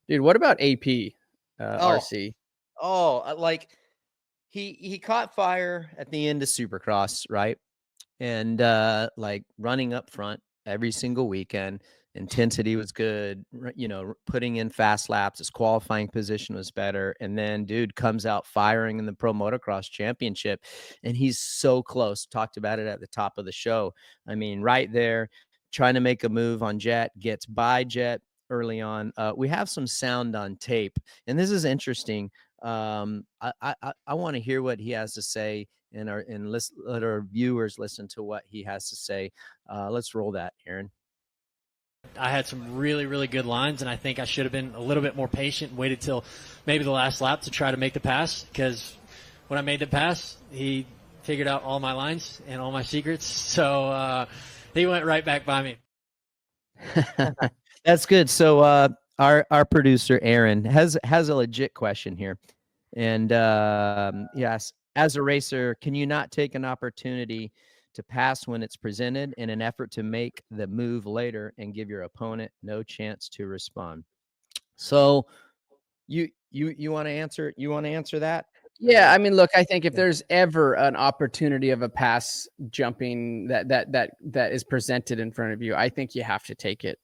Dude, what about AP, Oh, RC? like he caught fire at the end of Supercross, right? And like running up front every single weekend, intensity was good, putting in fast laps, his qualifying position was better, and then dude comes out firing in the Pro Motocross Championship, and he's so close. Talked about it at the top of the show. I mean, right there, trying to make a move on Jett, gets by Jett early on. We have some sound on tape, and this is interesting. I want to hear what he has to say, and let our viewers listen to what he has to say. Let's roll that, Aaron. I had some really, really good lines, and I think I should have been a little bit more patient and waited till maybe the last lap to try to make the pass, because when I made the pass, he figured out all my lines and all my secrets, so he went right back by me. That's good. So our producer, Aaron, has a legit question here. And yes, as a racer, can you not take an opportunity to pass when it's presented in an effort to make the move later and give your opponent no chance to respond? So you want to answer? You want to answer that? Yeah, I mean, look, I think if there's ever an opportunity of a pass jumping that is presented in front of you, I think you have to take it.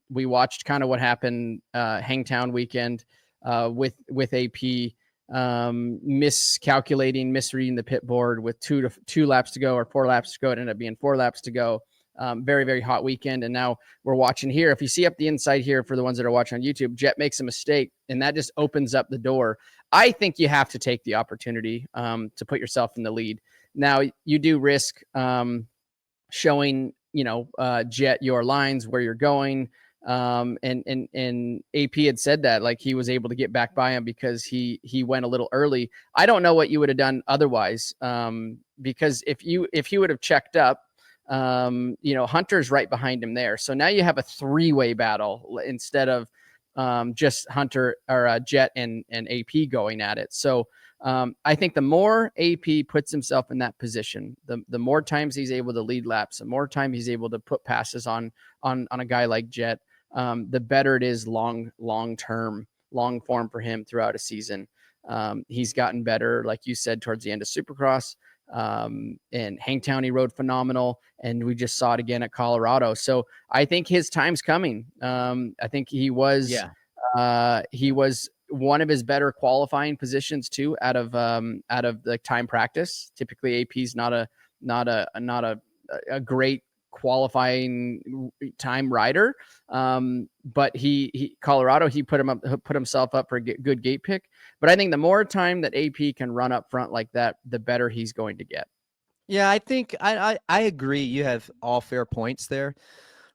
We watched kind of what happened Hangtown weekend with AP. Miscalculating, misreading the pit board with two laps to go or 4 laps to go. It ended up being 4 laps to go. Very, very hot weekend. And now we're watching here. If you see up the inside here, for the ones that are watching on YouTube, Jett makes a mistake, and that just opens up the door. I think you have to take the opportunity to put yourself in the lead. Now, you do risk showing, Jett your lines, where you're going. And AP had said that, like, he was able to get back by him because he went a little early. I don't know what you would have done otherwise, because if he would have checked up, Hunter's right behind him there. So now you have a 3-way battle instead of just Hunter or Jett and AP going at it. So I think the more AP puts himself in that position, the more times he's able to lead laps, the more time he's able to put passes on a guy like Jett, the better it is long form for him throughout a season. He's gotten better, like you said, towards the end of Supercross. And Hangtown, he rode phenomenal, and we just saw it again at Colorado. So I think his time's coming. I think he was one of his better qualifying positions too, out of the time practice. Typically AP's not a great qualifying time rider. But he Colorado, he put himself up for a good gate pick. But I think the more time that AP can run up front like that, the better he's going to get. Yeah, I think I agree. You have all fair points there,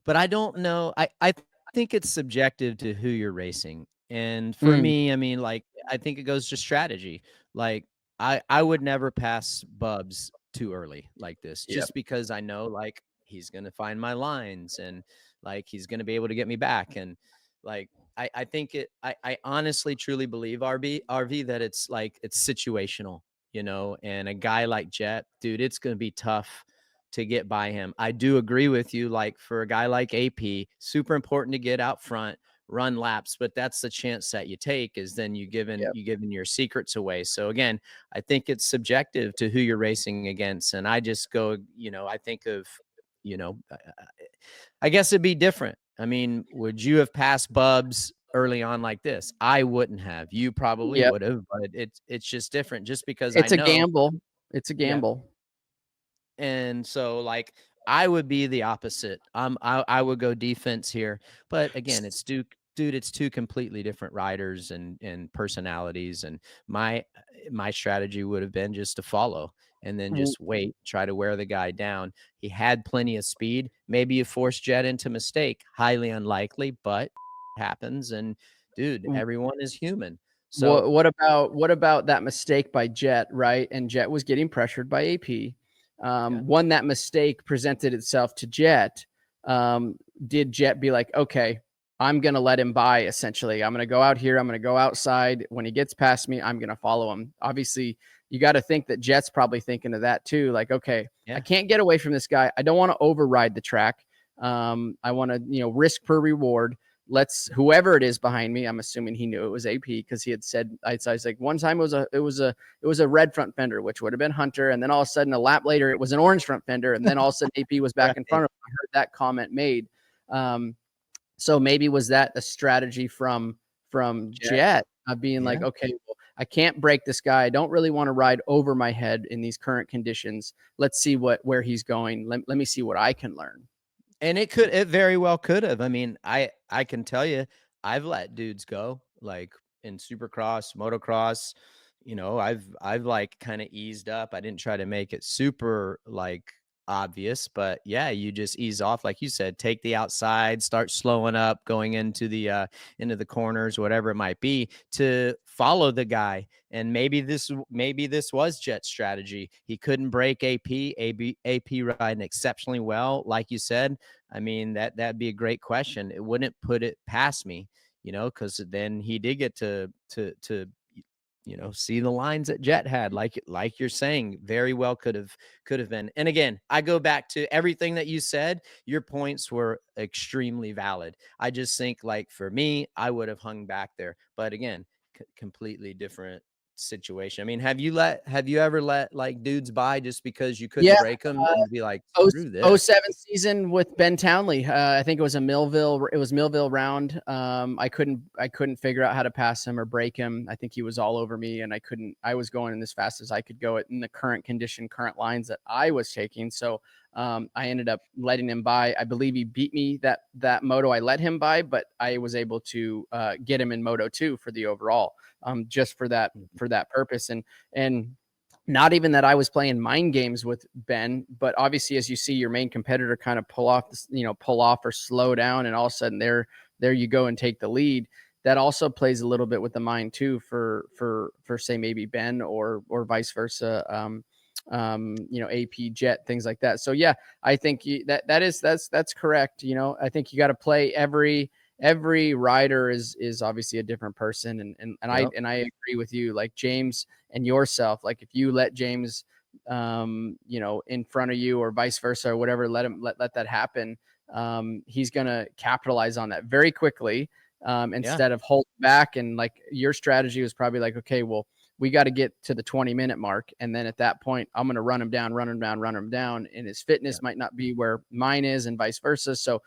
but I don't know. I think it's subjective to who you're racing. And for me, I mean, like, I think it goes to strategy. Like, I would never pass Bubs too early like this, just because I know, like, he's going to find my lines, and like, he's going to be able to get me back. And like, I think I honestly, truly believe, RV, that it's like, it's situational, and a guy like Jett, dude, it's going to be tough to get by him. I do agree with you. Like, for a guy like AP, super important to get out front, run laps, but that's the chance that you take, is then you giving your secrets away. So again, I think it's subjective to who you're racing against. And I just go, I think of, I guess it'd be different. I mean, would you have passed Bubs early on like this? I wouldn't have. You probably would have, but it's just different, just because it's I know a gamble. It's a gamble. Yeah. And so, like, I would be the opposite. I would go defense here. But again, it's dude, it's two completely different riders and personalities. And my strategy would have been just to follow and then just wait, try to wear the guy down. He had plenty of speed. Maybe you force Jett into mistake. Highly unlikely, but it happens. And dude, everyone is human. So what about that mistake by Jett, right? And Jett was getting pressured by AP. When that mistake presented itself to Jett, did Jett be like, okay, I'm going to let him by, essentially? I'm going to go out here. I'm going to go outside. When he gets past me, I'm going to follow him. Obviously, you got to think that Jett's probably thinking of that too. Like, okay, I can't get away from this guy. I don't want to override the track. I want to, risk per reward. whoever it is behind me, I'm assuming he knew it was AP because he had said, I was like, one time it was a red front fender, which would have been Hunter. And then all of a sudden a lap later, it was an orange front fender. And then all of a sudden AP was back in front of him. I heard that comment made. So maybe was that a strategy from Jett of being like, okay, well, I can't break this guy. I don't really want to ride over my head in these current conditions. Let's see where he's going. Let me see what I can learn. And it very well could have. I mean, I can tell you, I've let dudes go, like in Supercross, motocross, I've like kind of eased up. I didn't try to make it super like obvious, but yeah, you just ease off, like you said, take the outside, start slowing up, going into the corners, whatever it might be, to follow the guy. And maybe this was Jett's strategy. He couldn't break AP riding exceptionally well, like you said. I mean, that'd be a great question. It wouldn't put it past me, because then he did get to see the lines that Jett had, like you're saying, very well could have been. And again, I go back to everything that you said. Your points were extremely valid. I just think, like, for me, I would have hung back there. But again, completely different situation. I mean, have you ever let like dudes by just because you couldn't break them and be like, screw this? 07 season with Ben Townley. I think it was Millville round. I couldn't figure out how to pass him or break him. I think he was all over me, and I was going as fast as I could go in the current lines that I was taking. So I ended up letting him by. I believe he beat me that moto. I let him by, but I was able to get him in Moto 2 for the overall, just for that purpose. And not even that I was playing mind games with Ben, but obviously, as you see your main competitor kind of pull off or slow down, and all of a sudden there you go and take the lead. That also plays a little bit with the mind too, for say maybe Ben or vice versa. AP, Jett, things like that. So yeah, I think that's correct. I think you got to play every rider is obviously a different person. And I agree with you, like James and yourself, like if you let James, in front of you or vice versa or whatever, let that happen. He's going to capitalize on that very quickly. Instead of holding back. And like your strategy was probably like, okay, well, we got to get to the 20-minute mark. And then at that point, I'm going to run him down. And his fitness might not be where mine is and vice versa. So,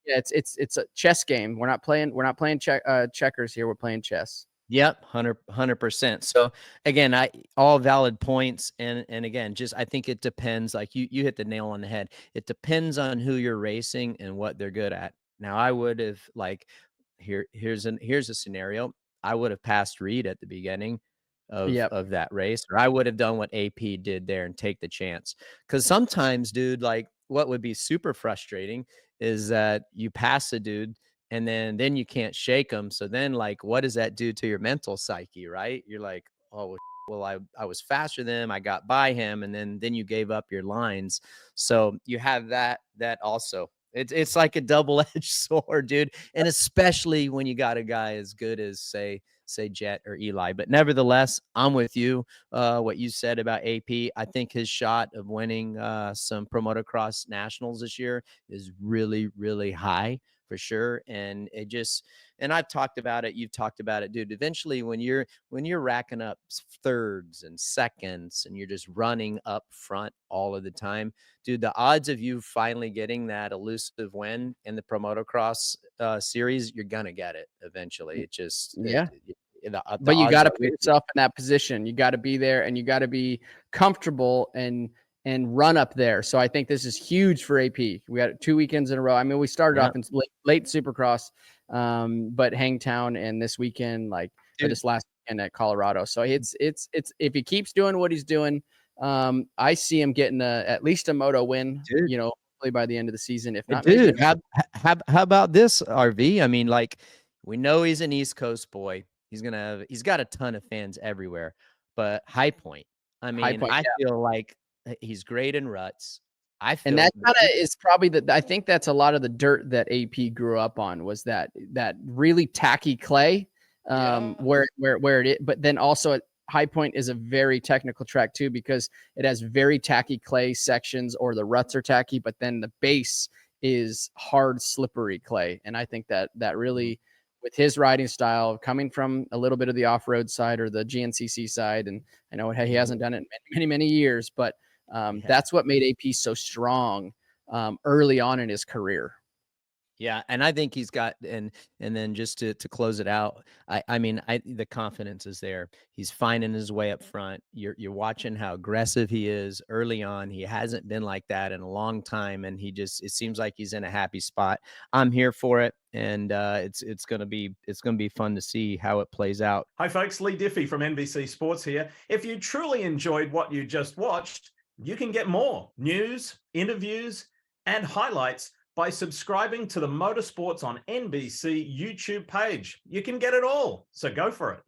it's a chess game. We're not playing checkers here. We're playing chess. Yep. 100%. So again, all valid points. And again, just, I think it depends, like you hit the nail on the head. It depends on who you're racing and what they're good at. Now I would have here's a scenario. I would have passed Reed at the beginning of that race, or I would have done what AP did there and take the chance. Cause sometimes, dude, like what would be super frustrating is that you pass a dude and then you can't shake them. So then like, what does that do to your mental psyche? Right. You're like, oh, well, I was faster than him. I got by him. And then you gave up your lines. So you have that also. It's like a double-edged sword, dude. And especially when you got a guy as good as say Jett or Eli. But nevertheless, I'm with you. What you said about AP, I think his shot of winning some Pro Motocross Nationals this year is really, really high for sure. And I've talked about it. You've talked about it, dude. Eventually, when you're racking up thirds and seconds and you're just running up front all of the time, dude, the odds of you finally getting that elusive win in the Pro Motocross series, you're gonna get it eventually. It just but you got to put yourself in that position. You got to be there, and you got to be comfortable and run up there. So I think this is huge for AP. We got 2 weekends in a row. I mean, we started off in late Supercross, but Hangtown, and this weekend, this last weekend at Colorado. So it's if he keeps doing what he's doing, I see him getting at least a moto win, hopefully by the end of the season. If not, dude, how about this, RV? I mean, like, we know he's an East Coast boy. He's got a ton of fans everywhere, but High Point. I mean, I feel like he's great in ruts. And that kind of is probably I think that's a lot of the dirt that AP grew up on, was that really tacky clay, where it is. But then also High Point is a very technical track too, because it has very tacky clay sections, or the ruts are tacky, but then the base is hard, slippery clay. And I think that really, with his riding style, coming from a little bit of the off-road side or the GNCC side, and I know he hasn't done it in many years, but that's what made AP so strong early on in his career. Yeah, and I think he's got, and then just to close it out, I mean, the confidence is there. He's finding his way up front. You're watching how aggressive he is early on. He hasn't been like that in a long time, and it seems like he's in a happy spot. I'm here for it, and it's gonna be fun to see how it plays out. Hi folks, Lee Diffie from NBC Sports here. If you truly enjoyed what you just watched, you can get more news, interviews, and highlights by subscribing to the Motorsports on NBC YouTube page. You can get it all, so go for it.